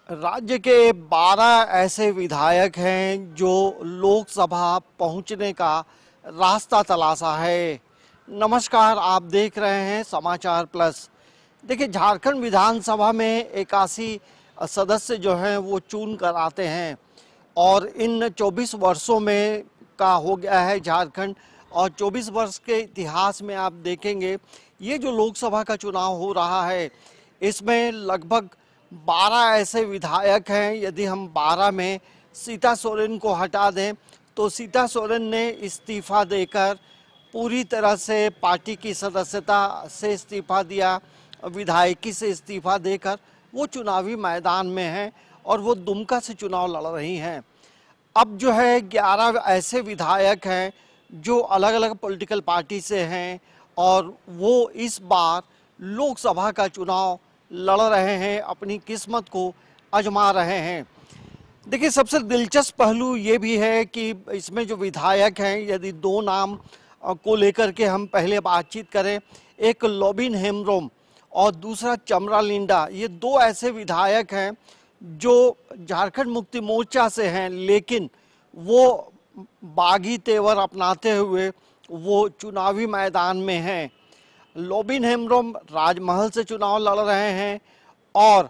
राज्य के 12 ऐसे विधायक हैं जो लोकसभा पहुंचने का रास्ता तलाशा है। नमस्कार, आप देख रहे हैं समाचार प्लस। देखिए, झारखंड विधानसभा में 81 सदस्य जो हैं वो चुन कर आते हैं और इन 24 वर्षों में का हो गया है झारखंड। और 24 वर्ष के इतिहास में आप देखेंगे, ये जो लोकसभा का चुनाव हो रहा है इसमें लगभग 12 ऐसे विधायक हैं। यदि हम 12 में सीता सोरेन को हटा दें तो सीता सोरेन ने इस्तीफा देकर पूरी तरह से पार्टी की सदस्यता से इस्तीफा दिया, विधायकी से इस्तीफा देकर वो चुनावी मैदान में हैं और वो दुमका से चुनाव लड़ रही हैं। अब जो है 11 ऐसे विधायक हैं जो अलग अलग पॉलिटिकल पार्टी से हैं और वो इस बार लोकसभा का चुनाव लड़ रहे हैं, अपनी किस्मत को आजमा रहे हैं। देखिए, सबसे दिलचस्प पहलू ये भी है कि इसमें जो विधायक हैं, यदि दो नाम को लेकर के हम पहले बातचीत करें, एक लोबिन हेम्ब्रोम और दूसरा चमरा लिंडा, ये दो ऐसे विधायक हैं जो झारखंड मुक्ति मोर्चा से हैं, लेकिन वो बागी तेवर अपनाते हुए वो चुनावी मैदान में हैं। लोबिन हेम्ब्रोम राजमहल से चुनाव लड़ रहे हैं और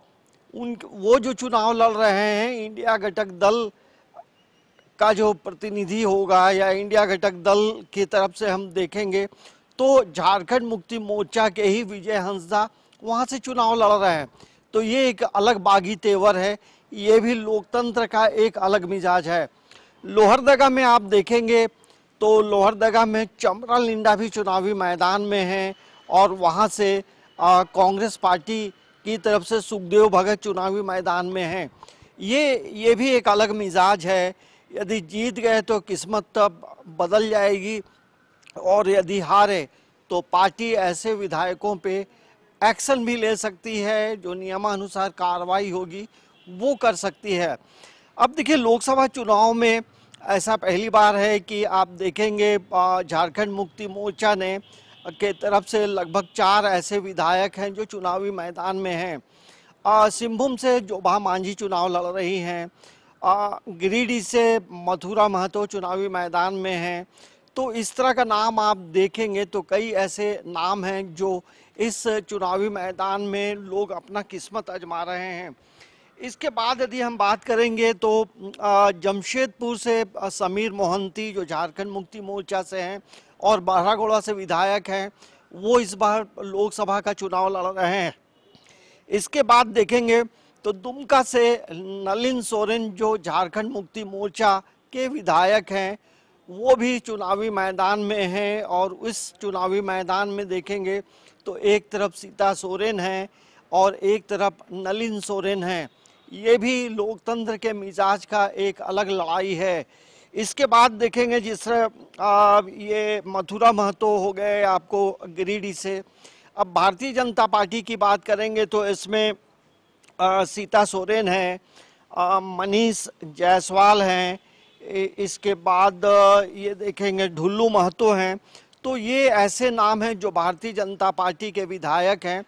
वो जो चुनाव लड़ रहे हैं, इंडिया घटक दल का जो प्रतिनिधि होगा या इंडिया घटक दल की तरफ से हम देखेंगे तो झारखंड मुक्ति मोर्चा के ही विजय हंसदा वहां से चुनाव लड़ रहे हैं। तो ये एक अलग बागी तेवर है, ये भी लोकतंत्र का एक अलग मिजाज है। लोहरदगा में आप देखेंगे तो लोहरदगा में चमरा लिंडा भी चुनावी मैदान में हैं और वहाँ से कांग्रेस पार्टी की तरफ से सुखदेव भगत चुनावी मैदान में हैं। ये भी एक अलग मिजाज है। यदि जीत गए तो किस्मत तब बदल जाएगी और यदि हारे तो पार्टी ऐसे विधायकों पे एक्शन भी ले सकती है, जो नियमानुसार कार्रवाई होगी वो कर सकती है। अब देखिए, लोकसभा चुनाव में ऐसा पहली बार है कि आप देखेंगे झारखंड मुक्ति मोर्चा ने के तरफ से लगभग 4 ऐसे विधायक हैं जो चुनावी मैदान में हैं। सिंहभूम से जोबा मांझी चुनाव लड़ रही हैं, गिरिडीह से मथुरा महतो चुनावी मैदान में हैं। तो इस तरह का नाम आप देखेंगे तो कई ऐसे नाम हैं जो इस चुनावी मैदान में लोग अपना किस्मत आजमा रहे हैं। इसके बाद यदि हम बात करेंगे तो जमशेदपुर से समीर मोहंती जो झारखंड मुक्ति मोर्चा से हैं और बहरागोड़ा से विधायक हैं, वो इस बार लोकसभा का चुनाव लड़ रहे हैं। इसके बाद देखेंगे तो दुमका से नलिन सोरेन जो झारखंड मुक्ति मोर्चा के विधायक हैं, वो भी चुनावी मैदान में हैं और इस चुनावी मैदान में देखेंगे तो एक तरफ सीता सोरेन है और एक तरफ नलिन सोरेन है। ये भी लोकतंत्र के मिजाज का एक अलग लड़ाई है। इसके बाद देखेंगे जिस तरह ये मथुरा महतो हो गए आपको गिरिडीह से। अब भारतीय जनता पार्टी की बात करेंगे तो इसमें सीता सोरेन है, मनीष जायसवाल हैं, इसके बाद ये देखेंगे ढुल्लू महतो हैं। तो ये ऐसे नाम हैं जो भारतीय जनता पार्टी के विधायक हैं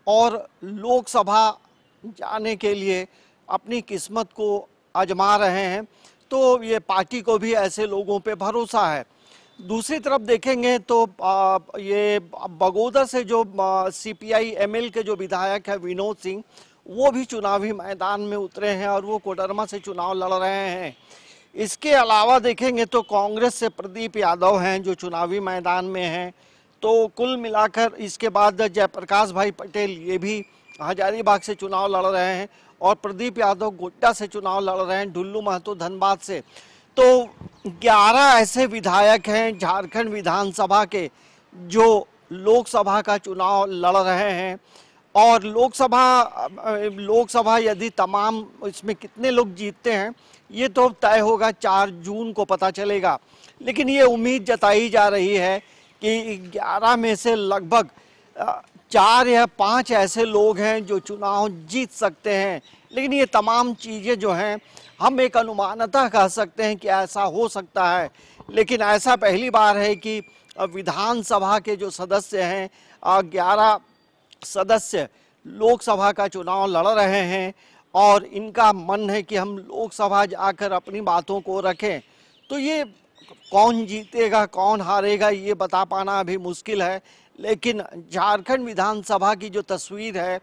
और लोकसभा जाने के लिए अपनी किस्मत को आजमा रहे हैं। तो ये पार्टी को भी ऐसे लोगों पे भरोसा है। दूसरी तरफ देखेंगे तो ये बगोदर से जो सीपीआई एमएल के जो विधायक है विनोद सिंह, वो भी चुनावी मैदान में उतरे हैं और वो कोडरमा से चुनाव लड़ रहे हैं। इसके अलावा देखेंगे तो कांग्रेस से प्रदीप यादव हैं जो चुनावी मैदान में हैं। तो कुल मिलाकर इसके बाद जयप्रकाश भाई पटेल ये भी हजारीबाग से चुनाव लड़ रहे हैं और प्रदीप यादव गोड्डा से चुनाव लड़ रहे हैं, ढुल्लू महतो धनबाद से। तो 11 ऐसे विधायक हैं झारखंड विधानसभा के जो लोकसभा का चुनाव लड़ रहे हैं। और लोकसभा यदि तमाम इसमें कितने लोग जीतते हैं ये तो तय होगा, 4 जून को पता चलेगा। लेकिन ये उम्मीद जताई जा रही है कि 11 में से लगभग 4 या 5 ऐसे लोग हैं जो चुनाव जीत सकते हैं। लेकिन ये तमाम चीज़ें जो हैं हम एक अनुमानतः कह सकते हैं कि ऐसा हो सकता है। लेकिन ऐसा पहली बार है कि विधानसभा के जो सदस्य हैं 11 सदस्य लोकसभा का चुनाव लड़ रहे हैं और इनका मन है कि हम लोकसभा जाकर अपनी बातों को रखें, तो ये कौन जीतेगा कौन हारेगा ये बता पाना अभी मुश्किल है। लेकिन झारखंड विधानसभा की जो तस्वीर है,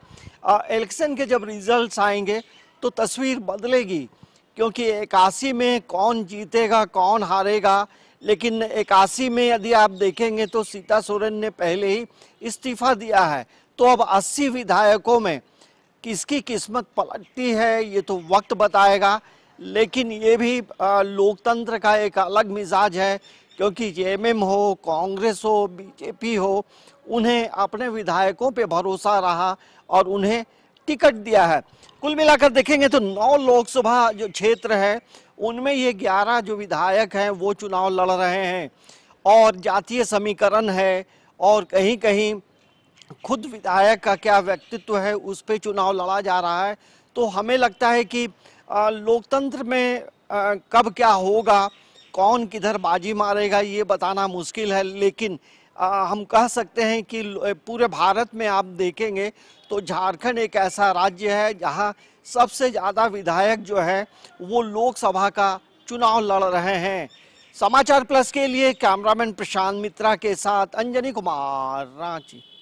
इलेक्शन के जब रिजल्ट्स आएंगे तो तस्वीर बदलेगी, क्योंकि 81 में कौन जीतेगा कौन हारेगा, लेकिन 81 में यदि आप देखेंगे तो सीता सोरेन ने पहले ही इस्तीफा दिया है। तो अब 80 विधायकों में किसकी किस्मत पलटती है ये तो वक्त बताएगा। लेकिन ये भी लोकतंत्र का एक अलग मिजाज है, क्योंकि जेएमएम हो, कांग्रेस हो, बीजेपी हो, उन्हें अपने विधायकों पे भरोसा रहा और उन्हें टिकट दिया है। कुल मिलाकर देखेंगे तो 9 लोकसभा जो क्षेत्र है उनमें ये 11 जो विधायक हैं वो चुनाव लड़ रहे हैं, और जातीय समीकरण है, और कहीं कहीं खुद विधायक का क्या व्यक्तित्व है उस पे चुनाव लड़ा जा रहा है। तो हमें लगता है कि लोकतंत्र में कब क्या होगा, कौन किधर बाजी मारेगा ये बताना मुश्किल है। लेकिन हम कह सकते हैं कि पूरे भारत में आप देखेंगे तो झारखंड एक ऐसा राज्य है जहां सबसे ज़्यादा विधायक जो है वो लोकसभा का चुनाव लड़ रहे हैं। समाचार प्लस के लिए कैमरामैन प्रशांत मित्रा के साथ अंजनी कुमार, रांची।